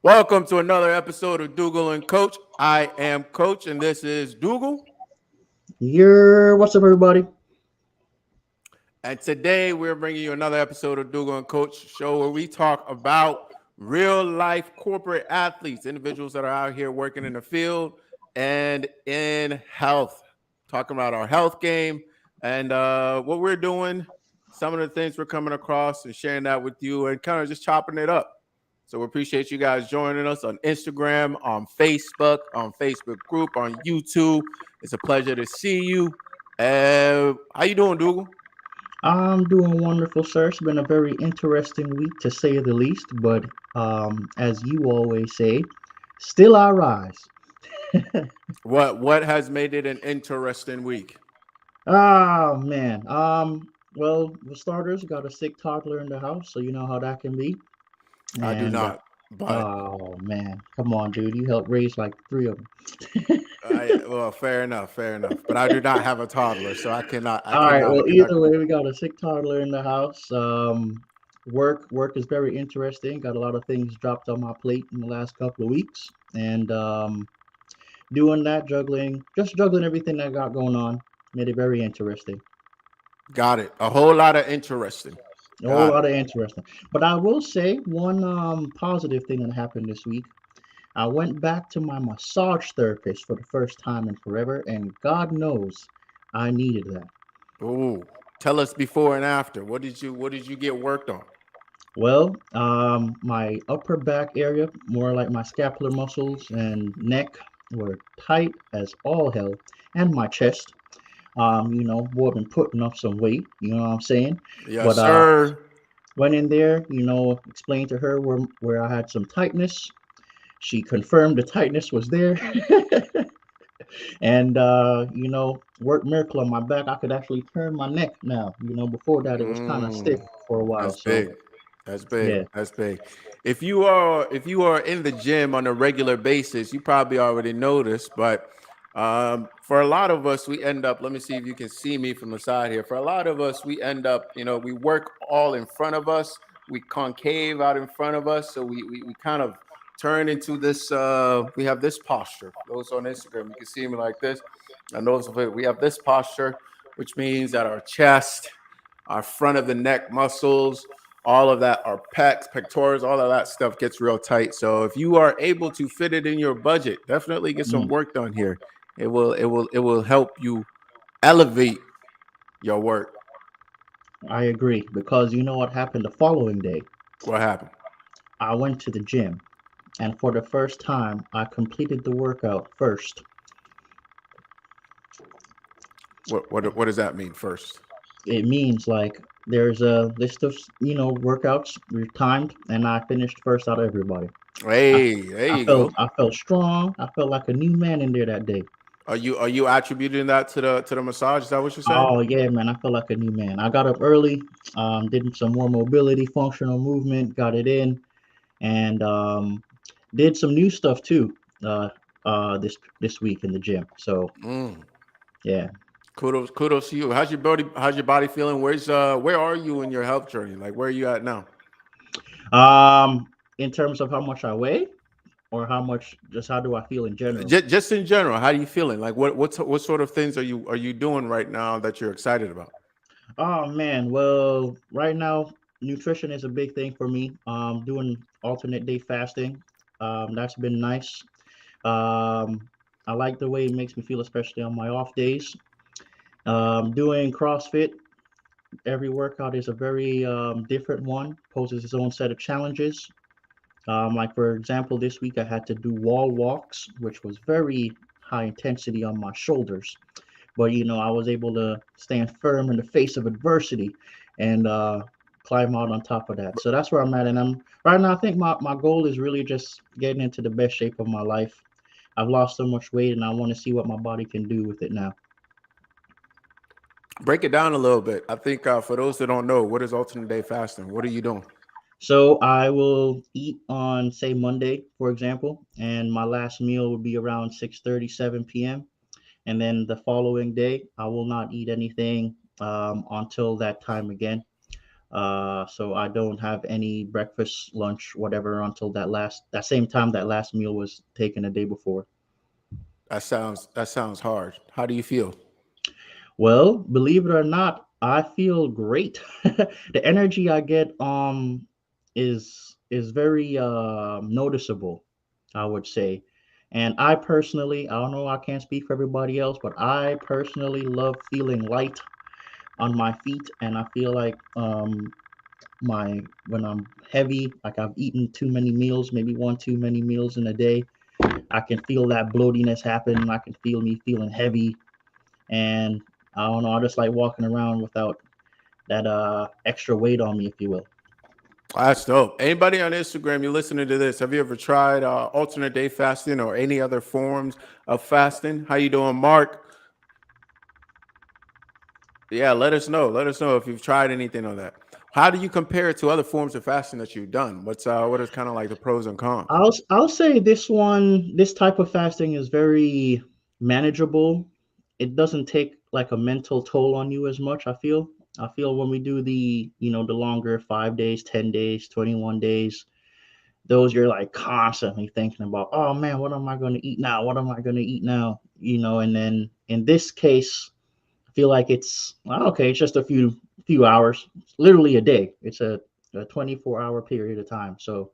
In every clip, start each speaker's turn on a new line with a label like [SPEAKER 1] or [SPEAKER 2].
[SPEAKER 1] Welcome to another episode of Doogle and Coach. I am Coach, and this is Doogle.
[SPEAKER 2] What's up, everybody?
[SPEAKER 1] And today we're bringing you another episode of Doogle and Coach show where we talk about real life corporate athletes, individuals that are out here working in the field and in health. Talking about our health game and what we're doing, some of the things we're coming across, and sharing that with you, and kind of just chopping it up. So we appreciate you guys joining us on Instagram, on Facebook group, on YouTube. It's a pleasure to see you. How you doing, Dougal?
[SPEAKER 2] I'm doing wonderful, sir. It's been a very interesting week, to say the least. But as you always say, still I rise.
[SPEAKER 1] What has made it an interesting week?
[SPEAKER 2] Oh man. Well, for starters, got a sick toddler in the house, so you know how that can be.
[SPEAKER 1] I do
[SPEAKER 2] And
[SPEAKER 1] not, but
[SPEAKER 2] oh man, come on, dude. You helped raise like three of them.
[SPEAKER 1] well, fair enough. But I do not have a toddler, so I
[SPEAKER 2] All right.
[SPEAKER 1] cannot.
[SPEAKER 2] Well, either way, we got a sick toddler in the house. Work is very interesting. Got a lot of things dropped on my plate in the last couple of weeks, and doing that, just juggling everything that I got going on, made it very interesting.
[SPEAKER 1] Got it. A whole lot of interesting.
[SPEAKER 2] A whole
[SPEAKER 1] Got it.
[SPEAKER 2] lot of interesting. But I will say one positive thing that happened this week. I went back to my massage therapist for the first time in forever, and God knows I needed that.
[SPEAKER 1] Ooh, tell us before and after. What did you get worked on?
[SPEAKER 2] Well, my upper back area, more like my scapular muscles and neck, were tight as all hell, and my chest. Boy, been putting up some weight. You know what I'm saying?
[SPEAKER 1] Yes,
[SPEAKER 2] But
[SPEAKER 1] sir.
[SPEAKER 2] went in there. Explained to her where I had some tightness. She confirmed the tightness was there, and worked miracle on my back. I could actually turn my neck now. Before that it was kind of stiff
[SPEAKER 1] Mm,
[SPEAKER 2] for a while.
[SPEAKER 1] that's
[SPEAKER 2] So
[SPEAKER 1] big. That's big.
[SPEAKER 2] yeah.
[SPEAKER 1] That's big. If you are in the gym on a regular basis, you probably already noticed, but for a lot of us, we end up. Let me see if you can see me from the side here. For a lot of us, we end up. We work all in front of us. We concave out in front of us, so we kind of turn into this. We have this posture. Those on Instagram, you can see me like this. And those of it, we have this posture, which means that our chest, our front of the neck muscles, all of that, our pecs, pectorals, all of that stuff gets real tight. So if you are able to fit it in your budget, definitely get some
[SPEAKER 2] Mm.
[SPEAKER 1] work done here. It will help you elevate your work.
[SPEAKER 2] I agree, because you know what happened the following day?
[SPEAKER 1] What happened?
[SPEAKER 2] I went to the gym, and for the first time, I completed the workout first.
[SPEAKER 1] What does that mean first?
[SPEAKER 2] It means like there's a list of workouts we timed, and I finished first out of everybody. I,
[SPEAKER 1] Hey, there
[SPEAKER 2] I
[SPEAKER 1] you
[SPEAKER 2] felt
[SPEAKER 1] go.
[SPEAKER 2] I felt strong. I felt like a new man in there that day.
[SPEAKER 1] Are you attributing that to the massage? Is that what you're saying?
[SPEAKER 2] Oh yeah, man, I felt like a new man. I got up early, did some more mobility, functional movement, got it in, and did some new stuff too. Uh, this week in the gym. So
[SPEAKER 1] Mm.
[SPEAKER 2] yeah.
[SPEAKER 1] Kudos to you. How's your body feeling? Where are you in your health journey? Like where are you at now?
[SPEAKER 2] In terms of how much I weigh, or just how do I feel in general?
[SPEAKER 1] Just in general, how are you feeling? Like what sort of things are you doing right now that you're excited about?
[SPEAKER 2] Oh man, well, right now nutrition is a big thing for me. Doing alternate day fasting. That's been nice. Um, I like the way it makes me feel, especially on my off days. Doing CrossFit. Every workout is a very different one, poses its own set of challenges. Like for example, this week I had to do wall walks, which was very high intensity on my shoulders. But I was able to stand firm in the face of adversity, and climb out on top of that. So that's where I'm at, and I'm right now. I think my goal is really just getting into the best shape of my life. I've lost so much weight, and I want to see what my body can do with it now.
[SPEAKER 1] Break it down a little bit. I think for those that don't know, what is alternate day fasting? What are you doing?
[SPEAKER 2] So I will eat on, say, Monday, for example, and my last meal would be around 6:30, 7 p.m. And then the following day, I will not eat anything until that time again. So I don't have any breakfast, lunch, whatever until that same time that last meal was taken the day before.
[SPEAKER 1] That sounds hard. How do you feel?
[SPEAKER 2] Well, believe it or not, I feel great. The energy I get is very noticeable, I would say. And I personally, I don't know, I can't speak for everybody else, but I personally love feeling light on my feet, and I feel like my when I'm heavy, like I've eaten too many meals, maybe one too many meals in a day, I can feel that bloatiness happen. I can feel me feeling heavy, and I don't know. I just like walking around without that extra weight on me, if you will.
[SPEAKER 1] That's dope. Anybody on Instagram, you listening to this? Have you ever tried alternate day fasting or any other forms of fasting? How you doing, Mark? Yeah, let us know. Let us know if you've tried anything on that. How do you compare it to other forms of fasting that you've done? What is kind of like the pros and cons?
[SPEAKER 2] I'll say this type of fasting is very manageable. It doesn't take like a mental toll on you as much. I feel when we do the longer 5 days, 10 days, 21 days, those you're like constantly thinking about, oh man, what am I going to eat now? What am I going to eat now? And then in this case, I feel like it's well, okay. It's just a few hours, literally a day. It's a 24-hour period of time. So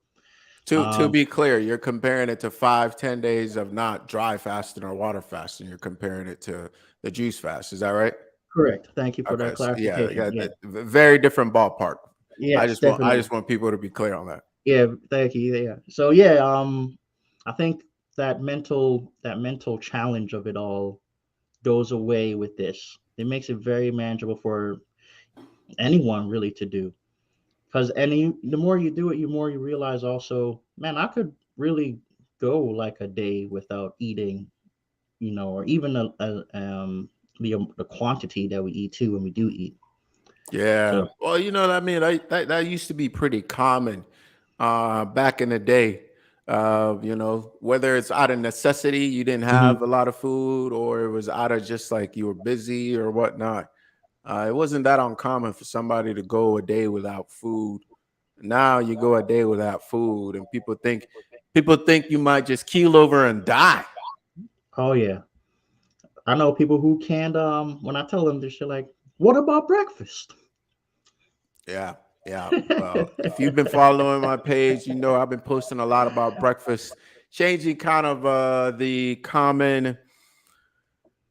[SPEAKER 1] To
[SPEAKER 2] um,
[SPEAKER 1] be clear, you're comparing it to 5, 10 days of not dry fasting or water fasting. You're comparing it to the juice fast. Is that right?
[SPEAKER 2] correct. Thank you for
[SPEAKER 1] Okay.
[SPEAKER 2] that
[SPEAKER 1] So yeah,
[SPEAKER 2] clarification. Yeah.
[SPEAKER 1] very different ballpark.
[SPEAKER 2] Yes,
[SPEAKER 1] I
[SPEAKER 2] definitely.
[SPEAKER 1] just want people to be clear on that.
[SPEAKER 2] Yeah. Thank you. Yeah. So yeah, I think that mental challenge of it all goes away with this. It makes it very manageable for anyone really to do. Because the more you do it, the more you realize also, man, I could really go like a day without eating, or even the quantity that we eat too when we do eat.
[SPEAKER 1] Yeah.
[SPEAKER 2] So,
[SPEAKER 1] Well, I mean, that used to be pretty common back in the day. Whether it's out of necessity, you didn't
[SPEAKER 2] mhm.
[SPEAKER 1] have a lot of food, or it was out of just like you were busy or whatnot. It wasn't that uncommon for somebody to go a day without food. Now you go a day without food, and people think you might just keel over and die.
[SPEAKER 2] Oh yeah, I know people who can't. When I tell them this, they're like, "What about breakfast?"
[SPEAKER 1] Yeah, yeah. Well, if you've been following my page, I've been posting a lot about breakfast, changing kind of the common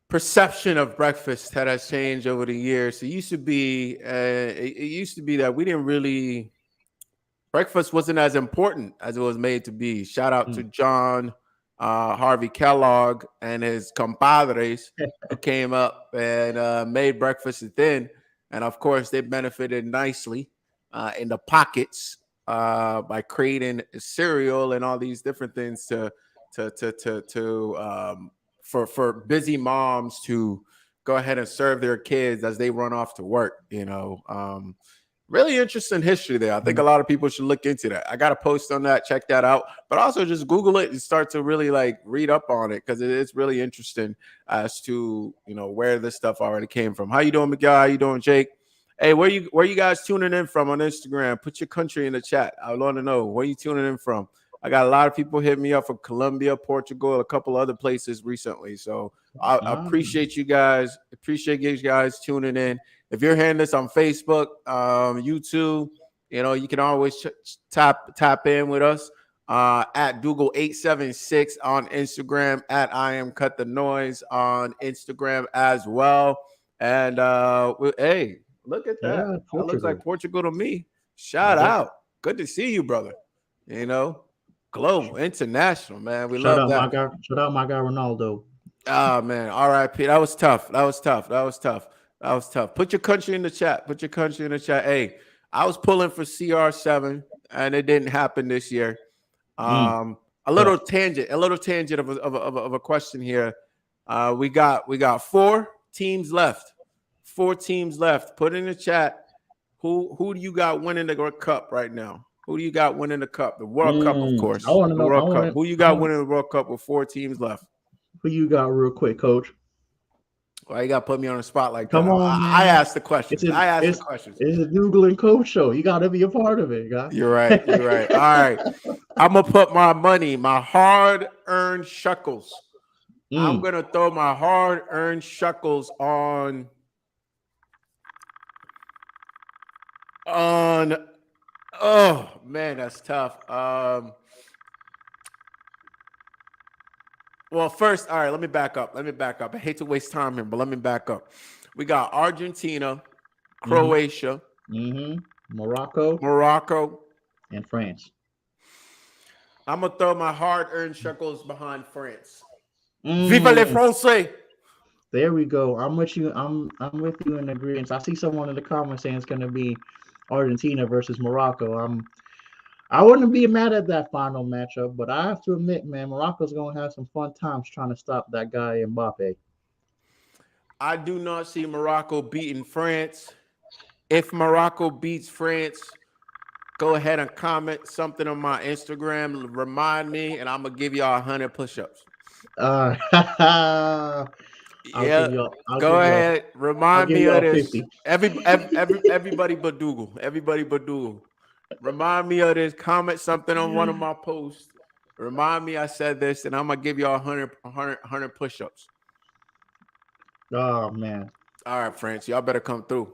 [SPEAKER 1] perception of breakfast that has changed over the years. It used to be that we didn't really breakfast wasn't as important as it was made to be. Shout out to
[SPEAKER 2] Mm.
[SPEAKER 1] John Harvey Kellogg and his compadres who came up and made breakfast then. And of course, they benefited nicely in the pockets by creating cereal and all these different things to for busy moms to go ahead and serve their kids as they run off to work. Really interesting history there. I think a
[SPEAKER 2] Mhm.
[SPEAKER 1] lot of people should look into that. I got a post on that. Check that out. But also just Google it and start to really like read up on it because it's really interesting as to where this stuff already came from. How you doing, Miguel? How you doing, Jake? Hey, where you guys tuning in from on Instagram? Put your country in the chat. I want to know where you tuning in from. I got a lot of people hitting me up from Colombia, Portugal, a couple other places recently. So I
[SPEAKER 2] Ah,
[SPEAKER 1] appreciate you guys. Appreciate you guys tuning in. If you're hearing this on Facebook, YouTube, you can always tap in with us at Doogle 876 on Instagram, at I am cut the noise on Instagram as well. And hey, look at that.
[SPEAKER 2] yeah,
[SPEAKER 1] That looks like
[SPEAKER 2] Portugal.
[SPEAKER 1] Portugal to me.
[SPEAKER 2] Yeah,
[SPEAKER 1] Shout out. Good to see you, brother. You know, global, international, man. We love that.
[SPEAKER 2] Shout out my guy Ronaldo.
[SPEAKER 1] Oh man, R.I.P. That was tough. That was tough. That was tough. That was tough. Put your country in the chat. Put your country in the chat. Hey, I was pulling for CR7, and it didn't happen this year.
[SPEAKER 2] Mm,
[SPEAKER 1] Um, a little
[SPEAKER 2] tough.
[SPEAKER 1] tangent, a little tangent of a question here. We got 4 teams left. 4 teams left. Put in the chat. Who do you got winning the cup right now? Who do you got winning the cup? The World Cup, of
[SPEAKER 2] I
[SPEAKER 1] course.
[SPEAKER 2] want to
[SPEAKER 1] The
[SPEAKER 2] know. I
[SPEAKER 1] World
[SPEAKER 2] want
[SPEAKER 1] Cup.
[SPEAKER 2] to.
[SPEAKER 1] Who you
[SPEAKER 2] I
[SPEAKER 1] got
[SPEAKER 2] want
[SPEAKER 1] winning the World Cup with 4 teams left?
[SPEAKER 2] who you got real quick, Coach.
[SPEAKER 1] Why you got to put me on the spot like that?
[SPEAKER 2] Come on,
[SPEAKER 1] I
[SPEAKER 2] man.
[SPEAKER 1] asked the
[SPEAKER 2] It's
[SPEAKER 1] questions.
[SPEAKER 2] a
[SPEAKER 1] I asked the
[SPEAKER 2] it's
[SPEAKER 1] questions.
[SPEAKER 2] it's a Doogle and Coach show. You got to be a part of it, guy.
[SPEAKER 1] You're right. You're right. All right. I'm gonna put my money, my hard-earned shekels. I'm
[SPEAKER 2] Mm.
[SPEAKER 1] gonna throw my hard-earned shekels on. Oh man, that's tough. Well, first, all right. Let me back up. Let me back up. I hate to waste time here, but let me back up. We got Argentina,
[SPEAKER 2] Mm-hmm.
[SPEAKER 1] Croatia,
[SPEAKER 2] Mm-hmm. Morocco
[SPEAKER 1] Morocco.
[SPEAKER 2] and France.
[SPEAKER 1] I'm gonna throw my hard-earned shekels behind France. Viva les
[SPEAKER 2] Mm.
[SPEAKER 1] Français!
[SPEAKER 2] There we go. I'm with you. I'm with you in agreement. I see someone in the comments saying it's gonna be Argentina versus Morocco. I wouldn't be mad at that final matchup, but I have to admit, man, Morocco's gonna have some fun times trying to stop that guy Mbappe.
[SPEAKER 1] I do not see Morocco beating France. If Morocco beats France, go ahead and comment something on my Instagram. Remind me, and I'm gonna give y'all 100 push-ups.
[SPEAKER 2] Uh, I'll
[SPEAKER 1] Yeah,
[SPEAKER 2] give y'all. I'll
[SPEAKER 1] go
[SPEAKER 2] give y'all.
[SPEAKER 1] ahead.
[SPEAKER 2] I'll
[SPEAKER 1] Remind
[SPEAKER 2] give
[SPEAKER 1] me of
[SPEAKER 2] y'all
[SPEAKER 1] this.
[SPEAKER 2] 50.
[SPEAKER 1] Everybody but Doogle. Everybody but Doogle. Remind me of this. Comment something on one of my posts. Remind me I said this, and I'm gonna give y'all 100 push-ups.
[SPEAKER 2] Oh man.
[SPEAKER 1] All right, France, y'all better come through.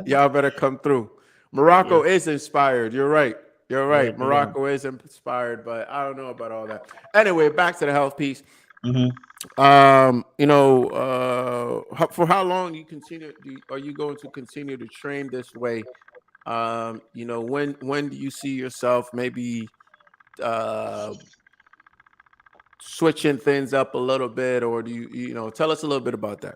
[SPEAKER 1] Y'all better come through.
[SPEAKER 2] Yeah.
[SPEAKER 1] Morocco is inspired. You're right. You're
[SPEAKER 2] Yeah,
[SPEAKER 1] right.
[SPEAKER 2] they are.
[SPEAKER 1] Morocco is inspired, but I don't know about all that. Anyway, back to the health piece.
[SPEAKER 2] Hmm.
[SPEAKER 1] For how long are you going to continue to train this way? When do you see yourself maybe uh switching things up a little bit, or do you tell us a little bit about that?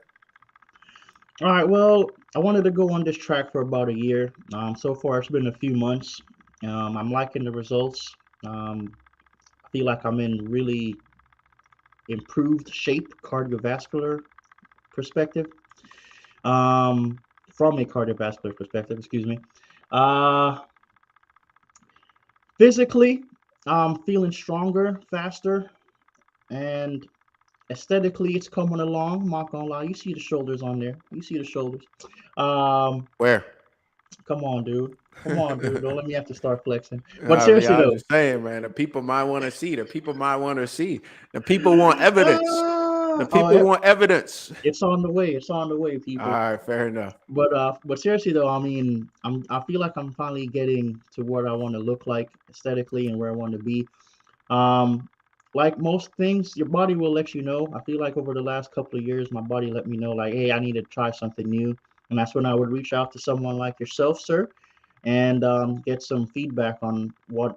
[SPEAKER 2] All right. Well, I wanted to go on this track for about a year. So far it's been a few months. I'm liking the results. I feel like I'm in really improved shape, cardiovascular perspective. Um, from a cardiovascular perspective, excuse me. Uh, Physically, I'm feeling stronger, faster, and aesthetically, it's coming along. I'm not gonna lie, you see the shoulders on there. You see the shoulders. Um,
[SPEAKER 1] Where?
[SPEAKER 2] Come on, dude. Come on, dude. Don't let me have to start flexing. But
[SPEAKER 1] I mean,
[SPEAKER 2] seriously
[SPEAKER 1] I'm
[SPEAKER 2] though,
[SPEAKER 1] just saying, man. The people might want to see. The people might want to see. The people want evidence. The
[SPEAKER 2] oh,
[SPEAKER 1] people want evidence.
[SPEAKER 2] it's on the way. It's on the way,
[SPEAKER 1] All
[SPEAKER 2] people.
[SPEAKER 1] right, fair enough.
[SPEAKER 2] But seriously though, I mean, I feel like I'm finally getting to what I want to look like aesthetically and where I want to be. Um, like most things, your body will let you know. I feel like over the last couple of years, my body let me know, like, hey, I need to try something new, and that's when I would reach out to someone like yourself, sir, and get some feedback on what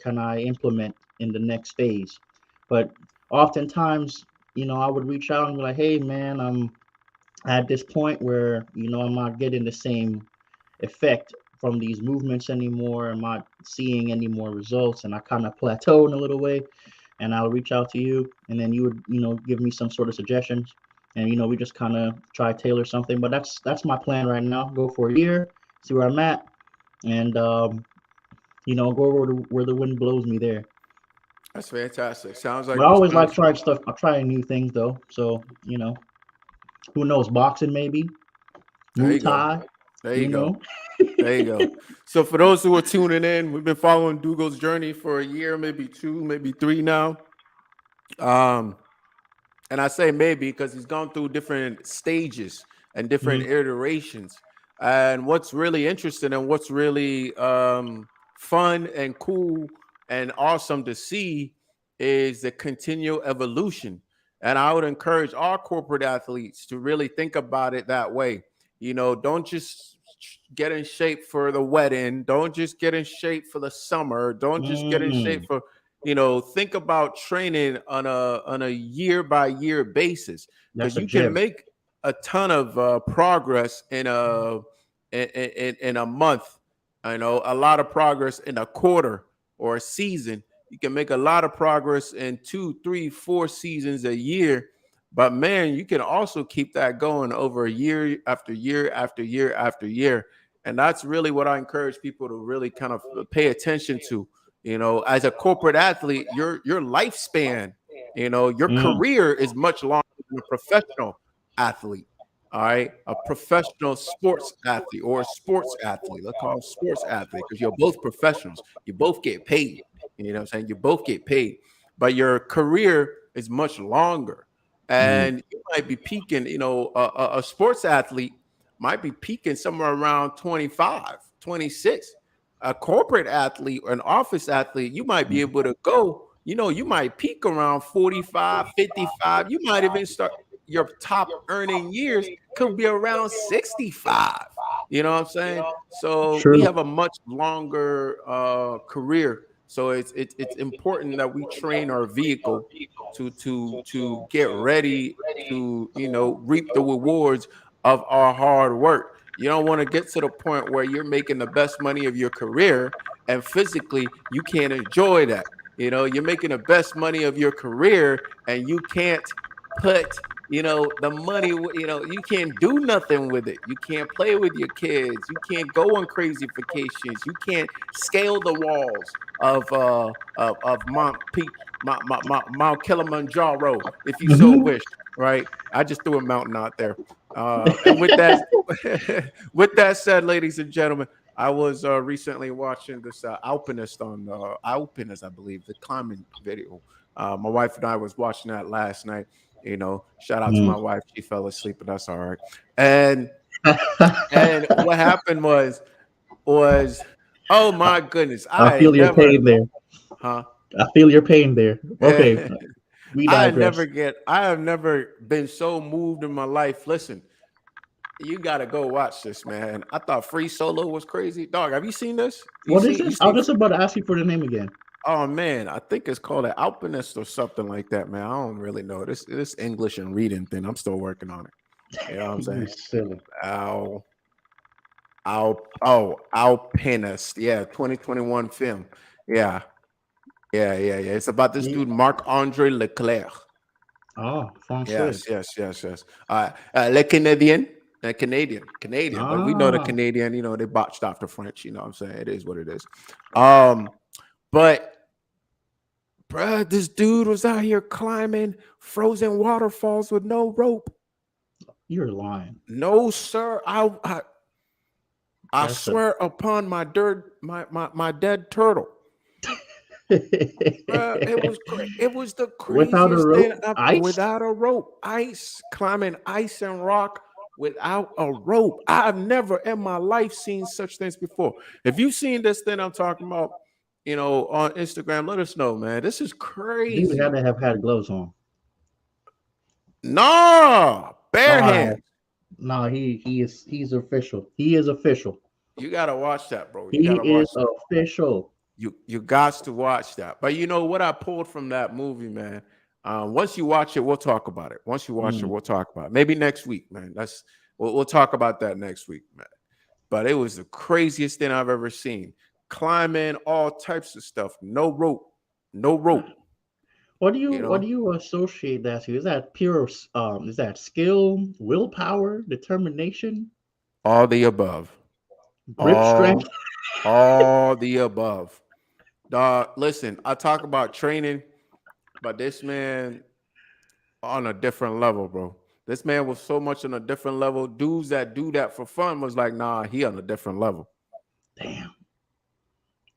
[SPEAKER 2] can I implement in the next phase. But oftentimes, I would reach out and be like, hey, man, I'm at this point where I'm not getting the same effect from these movements anymore. I'm not seeing any more results, and I kind of plateau in a little way. And I'll reach out to you, and then you would, give me some sort of suggestions, and we just kind of try tailor something. But that's my plan right now. Go for a year, see where I'm at, and go where the wind blows me there.
[SPEAKER 1] That's fantastic. Sounds
[SPEAKER 2] But I
[SPEAKER 1] like
[SPEAKER 2] always like
[SPEAKER 1] sounds.
[SPEAKER 2] trying stuff. I'm trying new things though, so who knows? Boxing maybe,
[SPEAKER 1] There you
[SPEAKER 2] Muay
[SPEAKER 1] go.
[SPEAKER 2] Thai,
[SPEAKER 1] There you
[SPEAKER 2] you
[SPEAKER 1] go.
[SPEAKER 2] know.
[SPEAKER 1] There you go. So for those who are tuning in, we've been following Dougall's journey for a year, maybe two, maybe three now. Um, and I say maybe because he's gone through different stages and different
[SPEAKER 2] Hmm.
[SPEAKER 1] iterations. And what's really interesting and what's really fun and cool and awesome to see is the continual evolution. And I would encourage all corporate athletes to really think about it that way. Don't just get in shape for the wedding. Don't just get in shape for the summer. Don't just get in shape
[SPEAKER 2] Mm,
[SPEAKER 1] for think about training on a year by year basis,
[SPEAKER 2] that's
[SPEAKER 1] because
[SPEAKER 2] a
[SPEAKER 1] you can
[SPEAKER 2] gem.
[SPEAKER 1] make a ton of progress in a month. I know a lot of progress in a quarter or a season. You can make a lot of progress in 2, 3, 4 seasons a year. But man, you can also keep that going over year after year after year after year. And that's really what I encourage people to really kind of pay attention to. As a corporate athlete, your lifespan. Your
[SPEAKER 2] Mm,
[SPEAKER 1] career is much longer than a professional athlete. All right, a professional sports athlete or a sports athlete. Let's call them sports athlete because you're both professionals. You both get paid. You know what I'm saying? You both get paid, but your career is much longer,
[SPEAKER 2] mm,
[SPEAKER 1] and you might be peaking. A sports athlete might be peaking somewhere around 25, 26. A corporate athlete or an office athlete, you might be
[SPEAKER 2] mm.
[SPEAKER 1] able to go, you might peak around 45, 55. You might even start your top earning years could be around 65. You know what I'm saying? So we
[SPEAKER 2] True.
[SPEAKER 1] have a much longer career. So it's important that we train our vehicle to get ready to reap the rewards of our hard work. You don't want to get to the point where you're making the best money of your career and physically you can't enjoy that. You're making the best money of your career and you can't put the money, you can't do nothing with it. You can't play with your kids. You can't go on crazy vacations. You can't scale the walls of Mount Kilimanjaro if you so
[SPEAKER 2] Hmm.
[SPEAKER 1] wish, right? I just threw a mountain out there. And with that, with that said, ladies and gentlemen, I was recently watching this Alpinist on Alpinist, I believe, the climbing video. My wife and I was watching that last night. Shout out to
[SPEAKER 2] Mm.
[SPEAKER 1] my wife. She fell asleep, but that's all right. And what happened was oh my goodness,
[SPEAKER 2] I
[SPEAKER 1] I
[SPEAKER 2] feel your
[SPEAKER 1] never,
[SPEAKER 2] pain there.
[SPEAKER 1] huh?
[SPEAKER 2] I feel your pain there. Okay, we digress.
[SPEAKER 1] I have never been so moved in my life. Listen, you gotta go watch this, man. I thought Free Solo was crazy. Dog, have you seen this?
[SPEAKER 2] What is
[SPEAKER 1] You
[SPEAKER 2] this? I was
[SPEAKER 1] seen
[SPEAKER 2] just about to ask you for the name again.
[SPEAKER 1] Oh man, I think it's called an alpinist or something like that, man. I don't really know. This English and reading thing, I'm still working on it. You know what I'm
[SPEAKER 2] You
[SPEAKER 1] saying?
[SPEAKER 2] silly.
[SPEAKER 1] Al Alpinist. Yeah, 2021 film. Yeah. Yeah. It's about this
[SPEAKER 2] You,
[SPEAKER 1] dude, Marc Andre Leclerc.
[SPEAKER 2] Français.
[SPEAKER 1] Yes. Le Canadian, Canadian. But we know the
[SPEAKER 2] Ah,
[SPEAKER 1] Canadian. They botched off the French. You know what I'm saying? It is what it is. Um, but bruh, this dude was out here climbing frozen waterfalls with no rope.
[SPEAKER 2] you're lying.
[SPEAKER 1] No, sir. I
[SPEAKER 2] That's a.
[SPEAKER 1] swear upon my dead turtle. It was the
[SPEAKER 2] Without a
[SPEAKER 1] craziest thing
[SPEAKER 2] rope, ice.
[SPEAKER 1] without a rope. Ice, climbing ice and rock without a rope. I've never in my life seen such things before. If you've seen this thing I'm talking about, on Instagram, let us know, man. This is
[SPEAKER 2] Dude had
[SPEAKER 1] crazy.
[SPEAKER 2] to have had gloves on.
[SPEAKER 1] Nah, bare
[SPEAKER 2] Ah,
[SPEAKER 1] hands.
[SPEAKER 2] no, he's official. He is official.
[SPEAKER 1] You gotta watch that, bro. You
[SPEAKER 2] He
[SPEAKER 1] gotta watch
[SPEAKER 2] is
[SPEAKER 1] that.
[SPEAKER 2] official.
[SPEAKER 1] You got to watch that. But you know what I pulled from that movie, man. Once you watch it, we'll talk about it. Once you watch it,
[SPEAKER 2] Mm.
[SPEAKER 1] we'll talk about it. Maybe next week, man. We'll talk about that next week, man. But it was the craziest thing I've ever seen. Climbing, all types of stuff. No rope, no rope. You
[SPEAKER 2] What do
[SPEAKER 1] know,
[SPEAKER 2] you associate that to? Is that pure is that skill, willpower, determination,
[SPEAKER 1] all the above,
[SPEAKER 2] grip
[SPEAKER 1] all
[SPEAKER 2] strength?
[SPEAKER 1] all the above. Listen, I talk about training, but this man on a different level, bro. This man was so much on a different level. Dudes that do that for fun was like, nah, he on a different level.
[SPEAKER 2] Damn,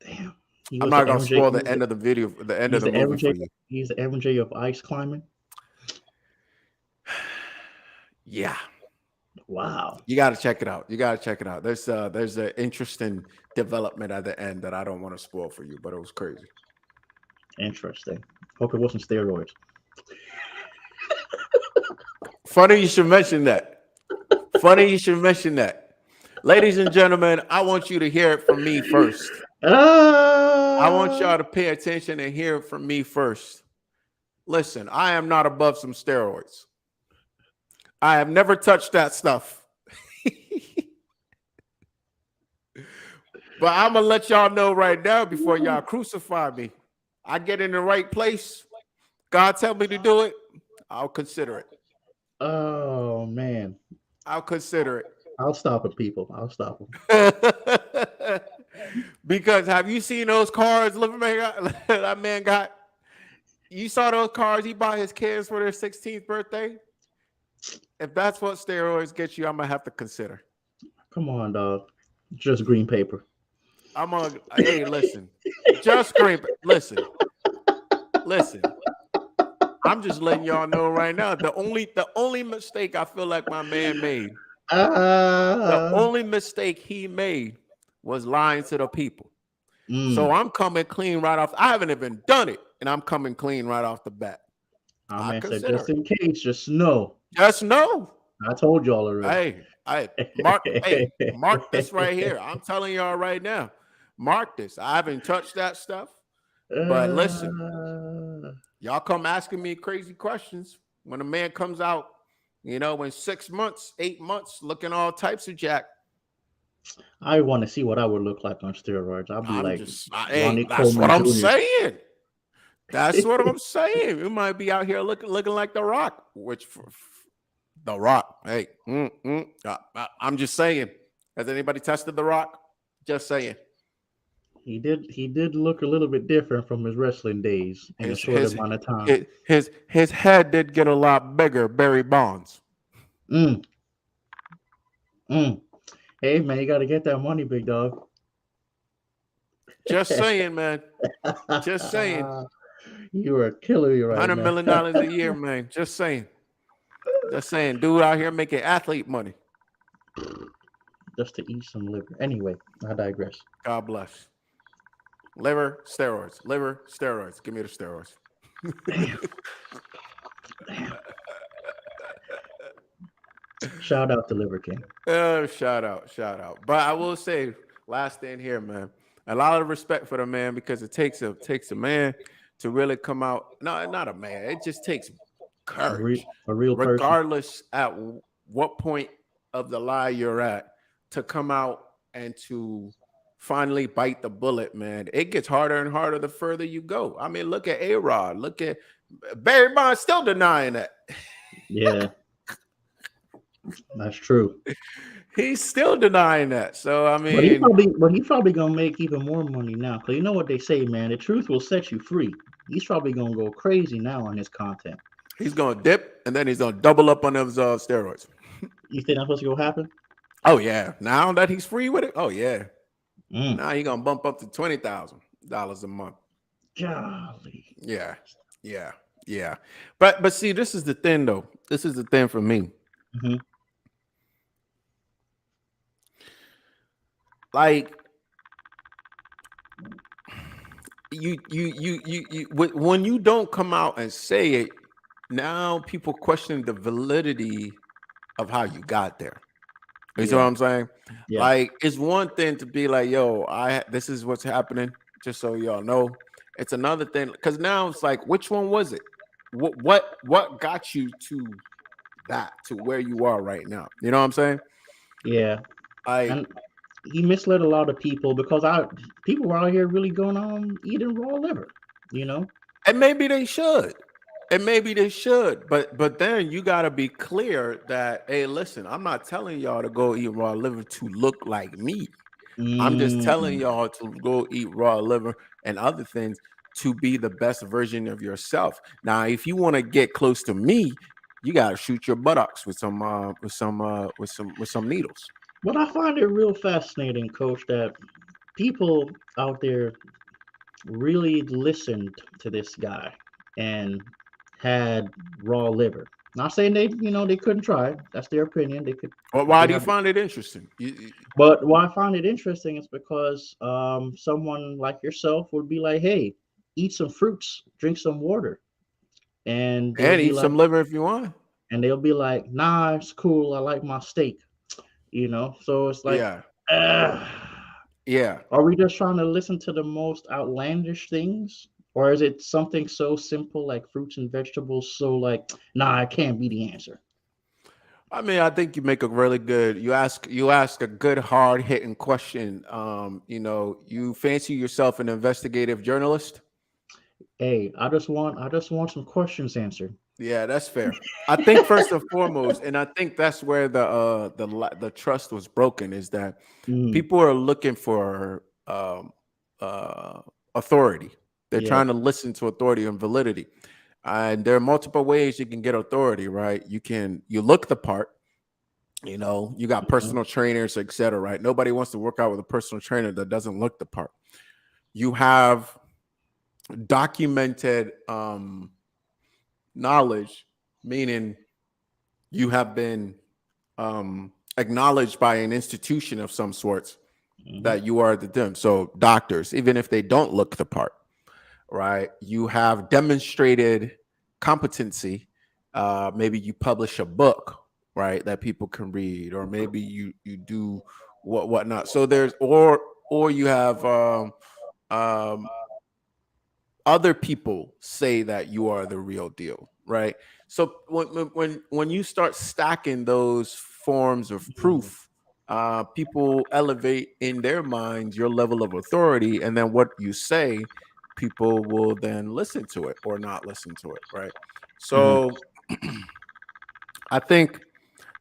[SPEAKER 2] damn. He
[SPEAKER 1] I'm
[SPEAKER 2] was
[SPEAKER 1] not
[SPEAKER 2] the
[SPEAKER 1] gonna
[SPEAKER 2] MJ.
[SPEAKER 1] spoil the end of the video, the end of
[SPEAKER 2] He's
[SPEAKER 1] the
[SPEAKER 2] the
[SPEAKER 1] movie
[SPEAKER 2] MJ.
[SPEAKER 1] for you.
[SPEAKER 2] He's the MJ of ice climbing.
[SPEAKER 1] Yeah,
[SPEAKER 2] Wow,
[SPEAKER 1] you got to check it out. You got to check it out. There's an interesting development at the end that I don't want to spoil for you, but it was crazy.
[SPEAKER 2] interesting. Hope it wasn't steroids.
[SPEAKER 1] Funny you should mention that. Funny you should mention that. Ladies and gentlemen, I want you to hear it from me first. I want
[SPEAKER 2] Ah,
[SPEAKER 1] y'all to pay attention and hear it from me first. Listen, I am not above some steroids. I have never touched that stuff. But I'm gonna let y'all know right now before y'all crucify me. I get in the right place. God tell me to do it. I'll consider it.
[SPEAKER 2] oh man.
[SPEAKER 1] I'll consider
[SPEAKER 2] I'll stop him, people. I'll stop him.
[SPEAKER 1] it. Because have you seen those cars that man got? You saw those cars he bought his kids for their 16th birthday? If that's what steroids get you, I'm gonna have to consider.
[SPEAKER 2] Come on, dog. Just green paper.
[SPEAKER 1] I'm gonna hey, listen. Just green. Listen, listen. I'm just letting y'all know right now. The only mistake I feel like my man made, the
[SPEAKER 2] Ah,
[SPEAKER 1] only mistake he made was lying to the people. So
[SPEAKER 2] mm.
[SPEAKER 1] I'm coming clean right off. I haven't even done it, and I'm coming clean right off the bat.
[SPEAKER 2] Our
[SPEAKER 1] I
[SPEAKER 2] man said,
[SPEAKER 1] consider
[SPEAKER 2] just
[SPEAKER 1] it.
[SPEAKER 2] in case, just know.
[SPEAKER 1] Just know.
[SPEAKER 2] I told y'all already.
[SPEAKER 1] Mark this right here. I'm telling y'all right now. Mark this. I haven't touched that stuff. But listen,
[SPEAKER 2] Uh,
[SPEAKER 1] y'all come asking me crazy questions when a man comes out, in 6 months, 8 months, looking all types of jack.
[SPEAKER 2] I want to see what I would look like on steroids. I'll be like
[SPEAKER 1] Hey,
[SPEAKER 2] Ronnie
[SPEAKER 1] that's what
[SPEAKER 2] Coleman
[SPEAKER 1] I'm
[SPEAKER 2] Jr.
[SPEAKER 1] saying. That's what I'm saying. You might be out here looking like The Rock, which The Rock. Hey, I'm just saying. Has anybody tested The Rock? Just saying.
[SPEAKER 2] He did look a little bit different from his wrestling days in a
[SPEAKER 1] His
[SPEAKER 2] short
[SPEAKER 1] his
[SPEAKER 2] amount of time.
[SPEAKER 1] his head did get a lot bigger. Barry Bonds.
[SPEAKER 2] Mm, mm. Hey man, you got to get that money, big dog.
[SPEAKER 1] Just saying, man. Just saying.
[SPEAKER 2] You are killing me right now.
[SPEAKER 1] $100 million a year, man. Just saying. Just saying. Dude out here making athlete money.
[SPEAKER 2] Just to eat some liver. Anyway, I digress.
[SPEAKER 1] God bless. Liver steroids. Liver steroids. Give me the steroids.
[SPEAKER 2] Damn, damn. Shout out to Liver King.
[SPEAKER 1] Shout out, shout out. But I will say, last thing here, man. A lot of respect for the man because it takes a man to really come out. No, not a man. It just takes courage,
[SPEAKER 2] A real person.
[SPEAKER 1] regardless at what point of the lie you're at, to come out and to finally bite the bullet, man. It gets harder and harder the further you go. I mean, look at A-Rod. Look at Barry Bonds still denying that.
[SPEAKER 2] Yeah, that's true.
[SPEAKER 1] He's still denying that. So I
[SPEAKER 2] But he
[SPEAKER 1] mean,
[SPEAKER 2] probably, but he probably gonna make even more money now. Cause you know what they say, man. The truth will set you free. He's probably gonna go crazy now on his content.
[SPEAKER 1] he's gonna dip and then he's gonna double up on those steroids.
[SPEAKER 2] You think that's what's gonna happen?
[SPEAKER 1] Oh yeah. Now that he's free with it, oh yeah.
[SPEAKER 2] Mm.
[SPEAKER 1] Now he's gonna bump up to $20,000 a month.
[SPEAKER 2] Golly.
[SPEAKER 1] Yeah, yeah, yeah. But see, this is the thing though. This is the thing for me.
[SPEAKER 2] Hmm.
[SPEAKER 1] Like you when you don't come out and say it, now people question the validity of how you got there. You see what
[SPEAKER 2] Yeah.
[SPEAKER 1] I'm saying?
[SPEAKER 2] Yeah.
[SPEAKER 1] Like, it's one thing to be like, yo, this is what's happening, just so y'all know. It's another thing because now it's like, which one was it? What got you to where you are right now? You know what I'm saying?
[SPEAKER 2] Yeah.
[SPEAKER 1] Like,
[SPEAKER 2] And he misled a lot of people because people were out here really going on eating raw liver. You know.
[SPEAKER 1] and maybe they should. And maybe they should, but then you gotta be clear that, hey, listen, I'm not telling y'all to go eat raw liver to look like me. I'm just telling
[SPEAKER 2] Mm.
[SPEAKER 1] y'all to go eat raw liver and other things to be the best version of yourself. Now, if you want to get close to me, you gotta shoot your buttocks with some needles.
[SPEAKER 2] But I find it real fascinating, Coach, that people out there really listened to this guy and had raw liver. Not saying they couldn't try it. That's their opinion. They could.
[SPEAKER 1] Well, why
[SPEAKER 2] They
[SPEAKER 1] do you
[SPEAKER 2] have.
[SPEAKER 1] find it interesting?
[SPEAKER 2] But why I find it interesting is because someone like yourself would be like, "Hey, eat some fruits, drink some water," and they'll
[SPEAKER 1] And
[SPEAKER 2] be
[SPEAKER 1] eat
[SPEAKER 2] like,
[SPEAKER 1] some liver if you want.
[SPEAKER 2] "Nah, it's cool. I like my steak." So it's like,
[SPEAKER 1] Yeah,
[SPEAKER 2] uh,
[SPEAKER 1] yeah.
[SPEAKER 2] are we just trying to listen to the most outlandish things? Or is it something so simple like fruits and vegetables? So like, nah, it can't be the answer.
[SPEAKER 1] I mean, I think you make a really good. You ask a good hard hitting question. You fancy yourself an investigative journalist.
[SPEAKER 2] Hey, I just want some questions answered.
[SPEAKER 1] Yeah, that's fair. I think first and foremost, and I think that's where the trust was broken, is that
[SPEAKER 2] Mm,
[SPEAKER 1] people are looking for authority. They're
[SPEAKER 2] Yeah.
[SPEAKER 1] trying to listen to authority and validity. And there are multiple ways you can get authority, right? You look the part, you got
[SPEAKER 2] Mhm.
[SPEAKER 1] personal trainers, etc. Right? Nobody wants to work out with a personal trainer that doesn't look the part. You have documented knowledge, meaning you have been acknowledged by an institution of some sorts
[SPEAKER 2] Mhm.
[SPEAKER 1] that you are the them. So doctors, even if they don't look the part, right? You have demonstrated competency. Maybe you publish a book, right, that people can read, or maybe you do whatnot. So there's or you have um, other people say that you are the real deal, right? So when you start stacking those forms of
[SPEAKER 2] Mhm.
[SPEAKER 1] proof, people elevate in their minds your level of authority, and then what you say, people will then listen to it or not listen to it, right?
[SPEAKER 2] Mhm.
[SPEAKER 1] So I think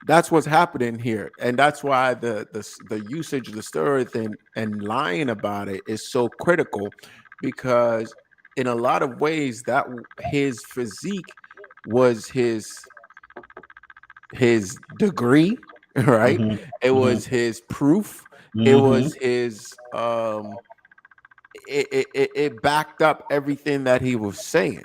[SPEAKER 1] that's what's happening here, and that's why the usage of the steroid and lying about it is so critical, because in a lot of ways his physique was his degree, right?
[SPEAKER 2] Mhm.
[SPEAKER 1] It
[SPEAKER 2] Mhm.
[SPEAKER 1] was his proof. It
[SPEAKER 2] Mhm.
[SPEAKER 1] was his it backed up everything that he was saying.
[SPEAKER 2] There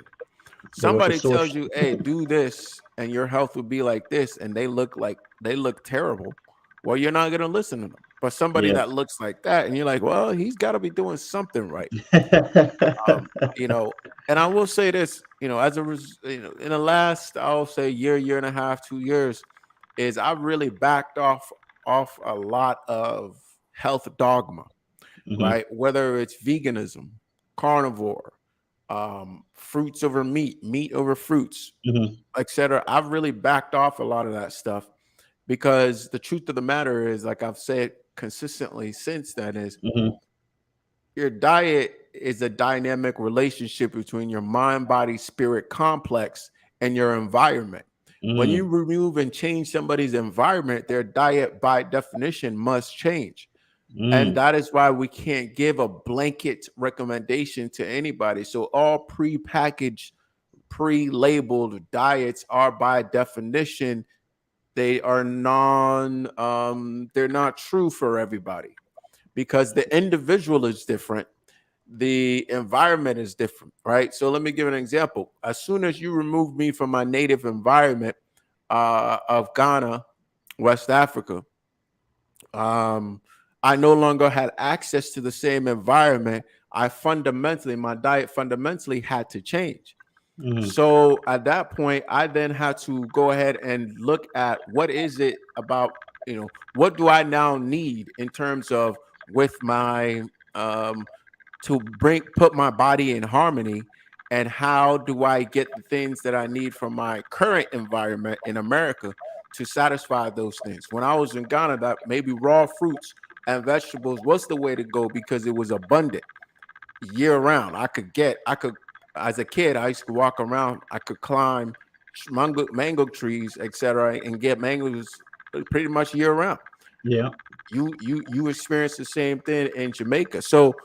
[SPEAKER 2] was a
[SPEAKER 1] Somebody tells
[SPEAKER 2] source.
[SPEAKER 1] you, "Hey, do this and your health will be like this," and they look terrible. Well, you're not going to listen to them. But somebody
[SPEAKER 2] Yeah.
[SPEAKER 1] that looks like that and you're like, "Well, he's got to be doing something right." Um, you know, and I will say this, in the last, I'll say year and a half, 2 years, is I really backed off a lot of health dogma,
[SPEAKER 2] Mhm.
[SPEAKER 1] right? Whether it's veganism, carnivore, fruits over meat, meat over fruits,
[SPEAKER 2] Mhm.
[SPEAKER 1] etc. I've really backed off a lot of that stuff, because the truth of the matter is, like I've said consistently since then, is
[SPEAKER 2] Mhm.
[SPEAKER 1] your diet is a dynamic relationship between your mind, body, spirit complex and your environment. When you
[SPEAKER 2] Mm.
[SPEAKER 1] remove and change somebody's environment, their diet by definition must change. And
[SPEAKER 2] Mm.
[SPEAKER 1] that is why we can't give a blanket recommendation to anybody. So all pre-packaged, pre-labeled diets are by definition, they are they're not true for everybody, because the individual is different, the environment is different, right? So let me give an example. As soon as you remove me from my native environment of Ghana, West Africa, um, I no longer had access to the same environment. My diet fundamentally had to change.
[SPEAKER 2] Mhm.
[SPEAKER 1] So at that point, I then had to go ahead and look at what is it about, what do I now need in terms of with my to put my body in harmony, and how do I get the things that I need from my current environment in America to satisfy those things. When I was in Ghana, that maybe raw fruits and vegetables was the way to go, because it was abundant year round. I could as a kid, I used to walk around, I could climb mango trees, etc., and get mangoes pretty much year round.
[SPEAKER 2] Yeah.
[SPEAKER 1] You experience the same thing in Jamaica. So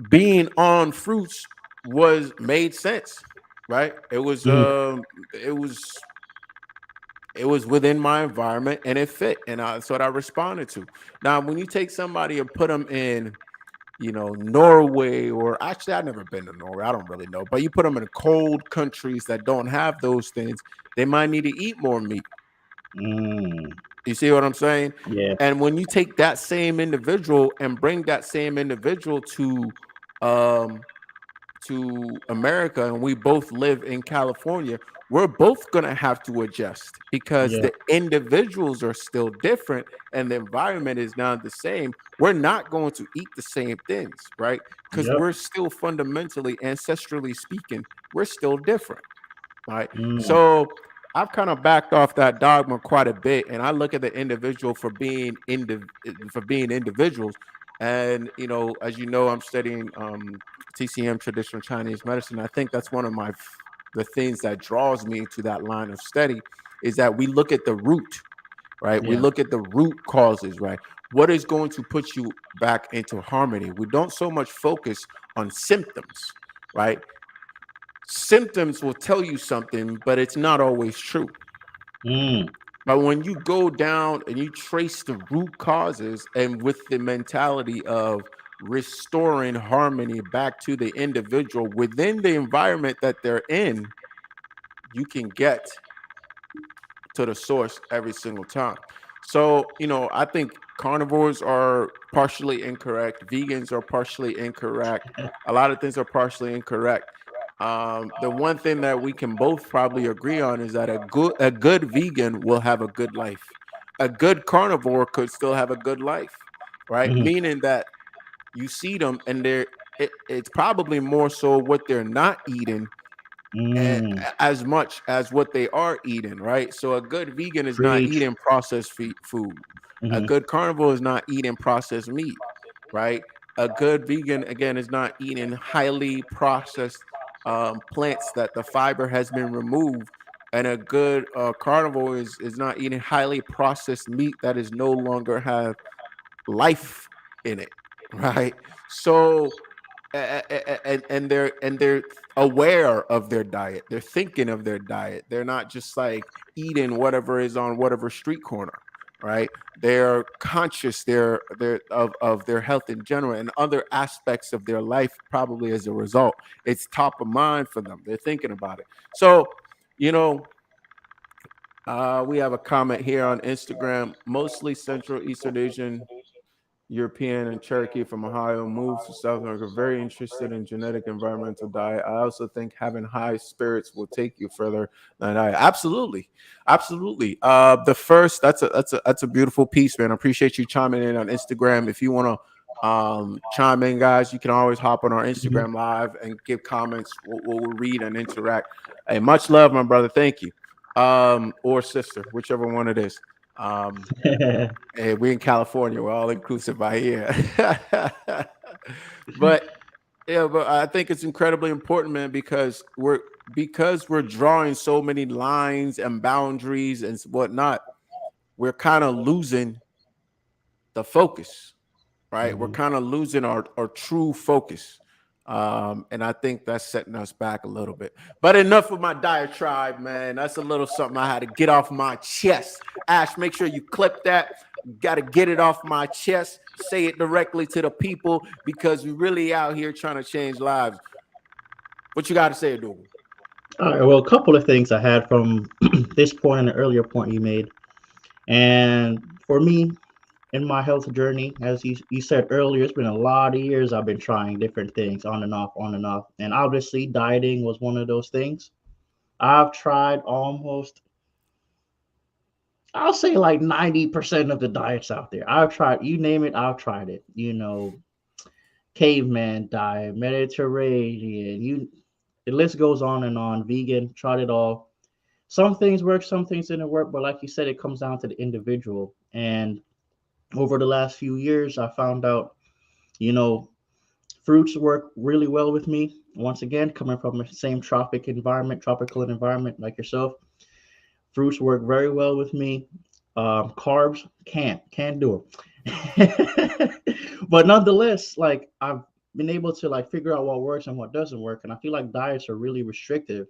[SPEAKER 1] being on fruits was made sense, right?
[SPEAKER 2] Mhm.
[SPEAKER 1] It was it was within my environment and it fit, and that's what I responded to. Now, when you take somebody and put them in, Norway, or actually, I've never been to Norway, I don't really know, but you put them in cold countries that don't have those things, they might need to eat more meat.
[SPEAKER 2] Mm.
[SPEAKER 1] You see what I'm saying?
[SPEAKER 2] Yeah.
[SPEAKER 1] And when you take that same individual and bring that same individual um to America, and we both live in California, we're both going to have to adjust, because
[SPEAKER 2] Yeah.
[SPEAKER 1] the individuals are still different and the environment is not the same. We're not going to eat the same things, right? Because
[SPEAKER 2] Yep.
[SPEAKER 1] we're still fundamentally, ancestrally speaking, we're still different. Right.
[SPEAKER 2] Mm.
[SPEAKER 1] So I've kind of backed off that dogma quite a bit, and I look at the individual for being individuals. And as you know, I'm studying TCM, traditional Chinese medicine. I think that's one of the things that draws me to that line of study, is that we look at the root, right? We
[SPEAKER 2] Yeah.
[SPEAKER 1] look at the root causes, right? What is going to put you back into harmony? We don't so much focus on symptoms, right? Symptoms will tell you something, but it's not always true.
[SPEAKER 2] Mm.
[SPEAKER 1] But when you go down and you trace the root causes and with the mentality of restoring harmony back to the individual within the environment that they're in, you can get to the source every single time. So, I think carnivores are partially incorrect, vegans are partially incorrect, a lot of things are partially incorrect. The one thing that we can both probably agree on is that a good vegan will have a good life. A good carnivore could still have a good life, right?
[SPEAKER 2] Hmm.
[SPEAKER 1] Meaning that you see them and it's probably more so what they're not eating a-
[SPEAKER 2] Mm.
[SPEAKER 1] as much as what they are eating, right? So a good vegan is not
[SPEAKER 2] Preach.
[SPEAKER 1] eating processed food. A
[SPEAKER 2] Hmm.
[SPEAKER 1] good carnivore is not eating processed meat, right? A good vegan, again, is not eating highly processed plants that the fiber has been removed. And a good carnivore is not eating highly processed meat that is no longer have life in it, right? So and they're aware of their diet. They're thinking of their diet. They're not just like eating whatever is on whatever street corner, right? They're conscious. They're of their health in general and other aspects of their life. Probably as a result, it's top of mind for them. They're thinking about it. So, you know, we have a comment here on Instagram. Mostly Central Eastern Asian, European, and Cherokee from Ohio moved to South America, very interested in genetic environmental diet. I also think having high spirits will take you further than I. Absolutely, absolutely. The first that's a beautiful piece, man. I appreciate you chiming in on Instagram. If you want to chime in, guys, you can always hop on our Instagram live and give comments. We'll read and interact. Hey, much love, my brother. Thank you. Or sister, whichever one it is. Hey, we in California. We're all inclusive by here. but but I think it's incredibly important, man, because we're drawing so many lines and boundaries and whatnot. We're kind of losing the focus, right? We're
[SPEAKER 2] Hmm.
[SPEAKER 1] kind of losing our true focus. And I think that's setting us back a little bit. But enough of my diatribe, man. That's a little something I had to get off my chest. Ash, make sure you clip that. Got to get it off my chest. Say it directly to the people because we really out here trying to change lives. What you got to say, Doogle?
[SPEAKER 2] All right. Well, a couple of things I had from this point and the earlier point you made, and for me, in my health journey, as you said earlier, it's been a lot of years I've been trying different things on and off, on and off. And obviously, dieting was one of those things. I've tried almost, I'll say like 90% of the diets out there. I've tried, you name it, I've tried it. Caveman diet, Mediterranean, the list goes on and on. Vegan, tried it all. Some things work, some things didn't work, but like you said, it comes down to the individual. And over the last few years, I found out, you know, fruits work really well with me. Once again, coming from the same tropical environment like yourself, fruits work very well with me. Carbs can't do them. But nonetheless, like I've been able to like figure out what works and what doesn't work, and I feel like diets are really restrictive.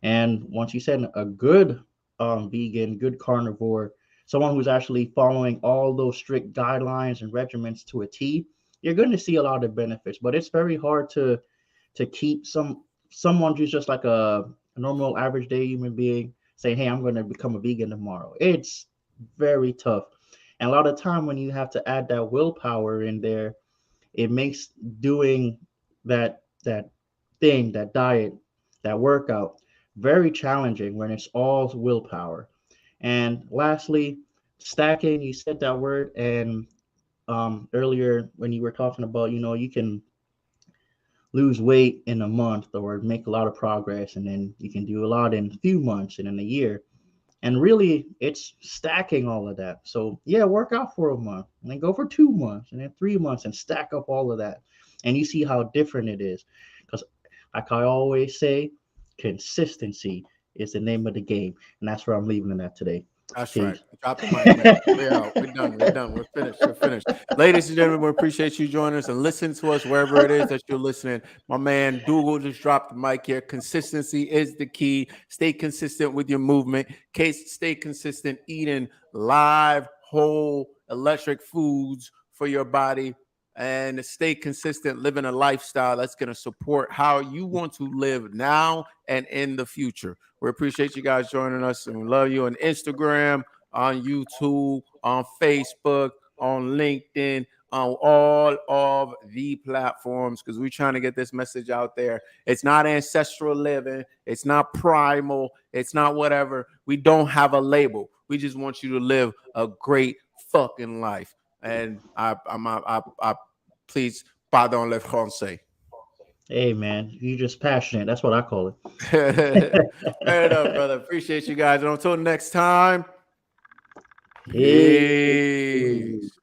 [SPEAKER 2] And once you said a good vegan, good carnivore, someone who's actually following all those strict guidelines and regimens to a T, you're going to see a lot of benefits. But it's very hard to keep someone who's just like a normal average day human being saying, "Hey, I'm going to become a vegan tomorrow." It's very tough. And a lot of time when you have to add that willpower in there, it makes doing that thing, that diet, that workout very challenging when it's all willpower. And lastly, stacking, you said that word, and earlier when you were talking about, you can lose weight in a month or make a lot of progress, and then you can do a lot in a few months and in a year. And really, it's stacking all of that. So, yeah, work out for a month and then go for 2 months and then 3 months and stack up all of that. And you see how different it is. Because, like I always say, consistency is the name of the game. And that's where I'm leaving it at today.
[SPEAKER 1] That's right.
[SPEAKER 2] Peace.
[SPEAKER 1] Drop the mic, man. We're out. We're done. We're done. We're finished. We're finished. Ladies and gentlemen, we appreciate you joining us and listen to us wherever it is that you're listening. My man Doogle just dropped the mic here. Consistency is the key. Stay consistent with your movement. Case stay consistent eating live, whole, electric foods for your body. And stay consistent living a lifestyle that's going to support how you want to live now and in the future. We appreciate you guys joining us and we love you on Instagram, on YouTube, on Facebook, on LinkedIn, on all of the platforms because we're trying to get this message out there. It's not ancestral living, it's not primal, it's not whatever. We don't have a label. We just want you to live a great fucking life. And I please, pardon le français.
[SPEAKER 2] Hey, man, you just passionate. That's what I call it.
[SPEAKER 1] Fair enough, brother. Appreciate you guys. And until next time,
[SPEAKER 2] Hey.
[SPEAKER 1] peace.